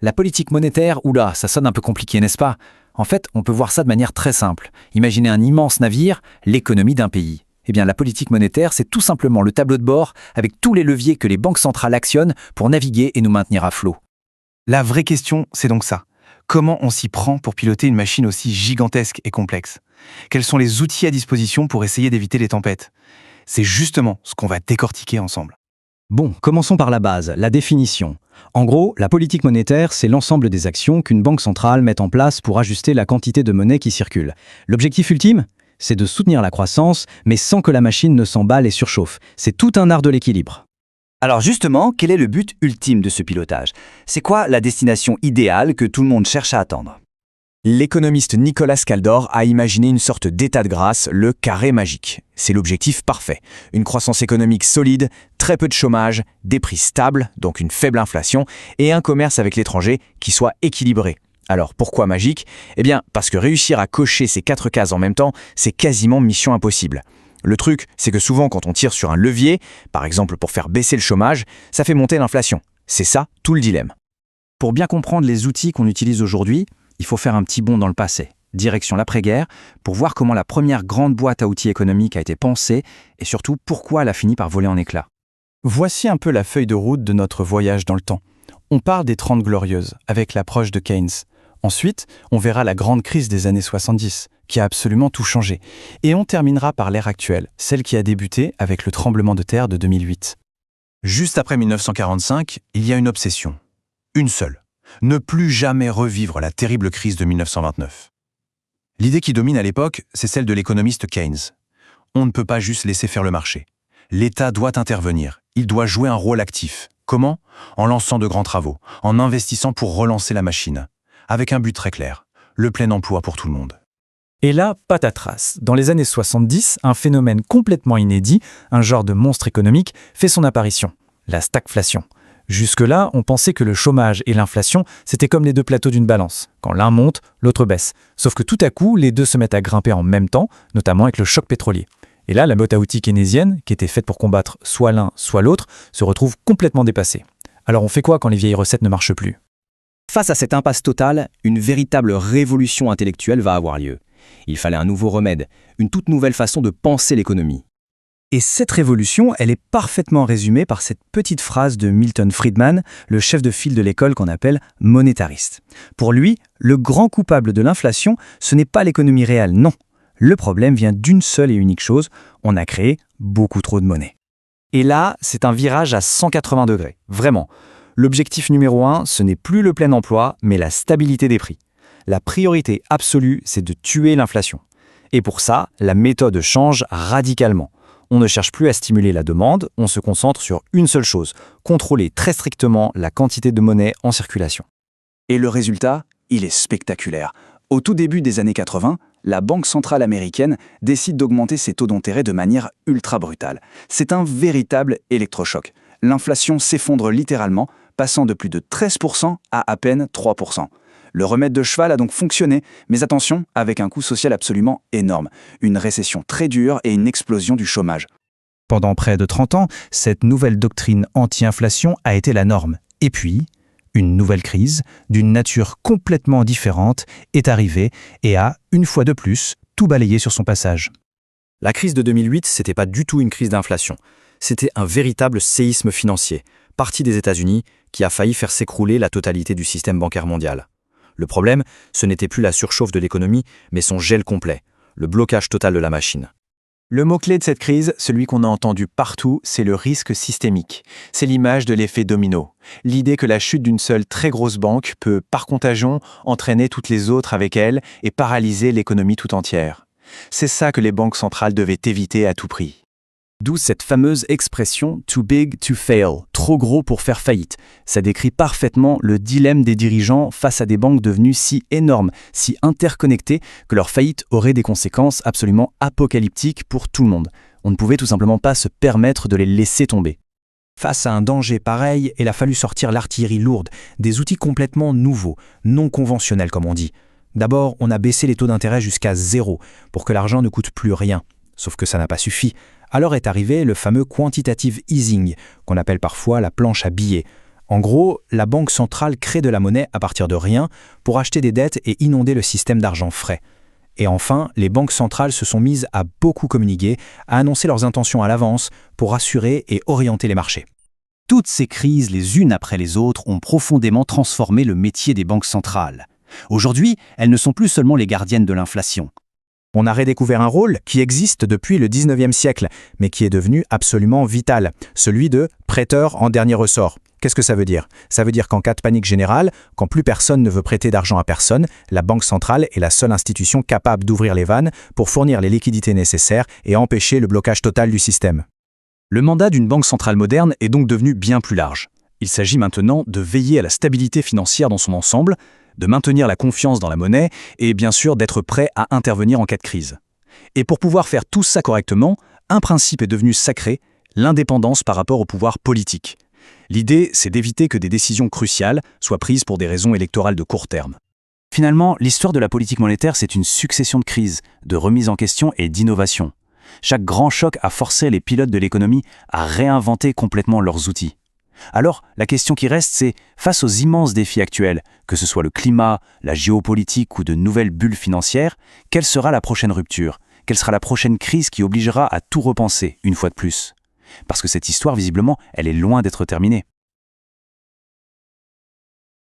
La politique monétaire, oula, ça sonne un peu compliqué, n'est-ce pas? En fait, on peut voir ça de manière très simple. Imaginez un immense navire, l'économie d'un pays. Eh bien, la politique monétaire, c'est tout simplement le tableau de bord avec tous les leviers que les banques centrales actionnent pour naviguer et nous maintenir à flot. La vraie question, c'est donc ça. Comment on s'y prend pour piloter une machine aussi gigantesque et complexe? Quels sont les outils à disposition pour essayer d'éviter les tempêtes? C'est justement ce qu'on va décortiquer ensemble. Bon, commençons par la base, la définition. En gros, la politique monétaire, c'est l'ensemble des actions qu'une banque centrale met en place pour ajuster la quantité de monnaie qui circule. L'objectif ultime, c'est de soutenir la croissance, mais sans que la machine ne s'emballe et surchauffe. C'est tout un art de l'équilibre. Alors justement, quel est le but ultime de ce pilotage? C'est quoi la destination idéale que tout le monde cherche à atteindre? L'économiste Nicolas Kaldor a imaginé une sorte d'état de grâce, le carré magique. C'est l'objectif parfait. Une croissance économique solide, très peu de chômage, des prix stables, donc une faible inflation, et un commerce avec l'étranger qui soit équilibré. Alors pourquoi magique? Eh bien parce que réussir à cocher ces 4 cases en même temps, c'est quasiment mission impossible. Le truc, c'est que souvent quand on tire sur un levier, par exemple pour faire baisser le chômage, ça fait monter l'inflation. C'est ça tout le dilemme. Pour bien comprendre les outils qu'on utilise aujourd'hui, il faut faire un petit bond dans le passé, direction l'après-guerre, pour voir comment la première grande boîte à outils économique a été pensée et surtout pourquoi elle a fini par voler en éclats. Voici un peu la feuille de route de notre voyage dans le temps. On part des 30 glorieuses, avec l'approche de Keynes. Ensuite, on verra la grande crise des années 70, qui a absolument tout changé. Et on terminera par l'ère actuelle, celle qui a débuté avec le tremblement de terre de 2008. Juste après 1945, il y a une obsession. Une seule. Ne plus jamais revivre la terrible crise de 1929. L'idée qui domine à l'époque, c'est celle de l'économiste Keynes. On ne peut pas juste laisser faire le marché. L'État doit intervenir, il doit jouer un rôle actif. Comment? En lançant de grands travaux, en investissant pour relancer la machine. Avec un but très clair, le plein emploi pour tout le monde. Et là, patatras. Dans les années 70, un phénomène complètement inédit, un genre de monstre économique, fait son apparition. La stagflation. Jusque-là, on pensait que le chômage et l'inflation, c'était comme les deux plateaux d'une balance. Quand l'un monte, l'autre baisse. Sauf que tout à coup, les deux se mettent à grimper en même temps, notamment avec le choc pétrolier. Et là, la boîte à outils keynésienne, qui était faite pour combattre soit l'un, soit l'autre, se retrouve complètement dépassée. Alors on fait quoi quand les vieilles recettes ne marchent plus? Face à cette impasse totale, une véritable révolution intellectuelle va avoir lieu. Il fallait un nouveau remède, une toute nouvelle façon de penser l'économie. Et cette révolution, elle est parfaitement résumée par cette petite phrase de Milton Friedman, le chef de file de l'école qu'on appelle monétariste. Pour lui, le grand coupable de l'inflation, ce n'est pas l'économie réelle, non. Le problème vient d'une seule et unique chose, on a créé beaucoup trop de monnaie. Et là, c'est un virage à 180 degrés, vraiment. L'objectif numéro 1, ce n'est plus le plein emploi, mais la stabilité des prix. La priorité absolue, c'est de tuer l'inflation. Et pour ça, la méthode change radicalement. On ne cherche plus à stimuler la demande, on se concentre sur une seule chose, contrôler très strictement la quantité de monnaie en circulation. Et le résultat, il est spectaculaire. Au tout début des années 80, la Banque centrale américaine décide d'augmenter ses taux d'intérêt de manière ultra brutale. C'est un véritable électrochoc. L'inflation s'effondre littéralement, passant de plus de 13% à peine 3%. Le remède de cheval a donc fonctionné, mais attention, avec un coût social absolument énorme. Une récession très dure et une explosion du chômage. Pendant près de 30 ans, cette nouvelle doctrine anti-inflation a été la norme. Et puis, une nouvelle crise, d'une nature complètement différente, est arrivée et a, une fois de plus, tout balayé sur son passage. La crise de 2008, c'était pas du tout une crise d'inflation. C'était un véritable séisme financier, parti des États-Unis, qui a failli faire s'écrouler la totalité du système bancaire mondial. Le problème, ce n'était plus la surchauffe de l'économie, mais son gel complet, le blocage total de la machine. Le mot-clé de cette crise, celui qu'on a entendu partout, c'est le risque systémique. C'est l'image de l'effet domino. L'idée que la chute d'une seule très grosse banque peut, par contagion, entraîner toutes les autres avec elle et paralyser l'économie tout entière. C'est ça que les banques centrales devaient éviter à tout prix. D'où cette fameuse expression « too big to fail », trop gros pour faire faillite. Ça décrit parfaitement le dilemme des dirigeants face à des banques devenues si énormes, si interconnectées, que leur faillite aurait des conséquences absolument apocalyptiques pour tout le monde. On ne pouvait tout simplement pas se permettre de les laisser tomber. Face à un danger pareil, il a fallu sortir l'artillerie lourde, des outils complètement nouveaux, non conventionnels comme on dit. D'abord, on a baissé les taux d'intérêt jusqu'à 0, pour que l'argent ne coûte plus rien. Sauf que ça n'a pas suffi. Alors est arrivé le fameux quantitative easing, qu'on appelle parfois la planche à billets. En gros, la banque centrale crée de la monnaie à partir de rien pour acheter des dettes et inonder le système d'argent frais. Et enfin, les banques centrales se sont mises à beaucoup communiquer, à annoncer leurs intentions à l'avance pour rassurer et orienter les marchés. Toutes ces crises, les unes après les autres, ont profondément transformé le métier des banques centrales. Aujourd'hui, elles ne sont plus seulement les gardiennes de l'inflation. On a redécouvert un rôle qui existe depuis le 19e siècle, mais qui est devenu absolument vital, celui de prêteur en dernier ressort. Qu'est-ce que ça veut dire? Ça veut dire qu'en cas de panique générale, quand plus personne ne veut prêter d'argent à personne, la Banque centrale est la seule institution capable d'ouvrir les vannes pour fournir les liquidités nécessaires et empêcher le blocage total du système. Le mandat d'une banque centrale moderne est donc devenu bien plus large. Il s'agit maintenant de veiller à la stabilité financière dans son ensemble, de maintenir la confiance dans la monnaie et bien sûr d'être prêt à intervenir en cas de crise. Et pour pouvoir faire tout ça correctement, un principe est devenu sacré, l'indépendance par rapport au pouvoir politique. L'idée, c'est d'éviter que des décisions cruciales soient prises pour des raisons électorales de court terme. Finalement, l'histoire de la politique monétaire, c'est une succession de crises, de remises en question et d'innovations. Chaque grand choc a forcé les pilotes de l'économie à réinventer complètement leurs outils. Alors, la question qui reste, c'est, face aux immenses défis actuels, que ce soit le climat, la géopolitique ou de nouvelles bulles financières, quelle sera la prochaine rupture? Quelle sera la prochaine crise qui obligera à tout repenser, une fois de plus? Parce que cette histoire, visiblement, elle est loin d'être terminée.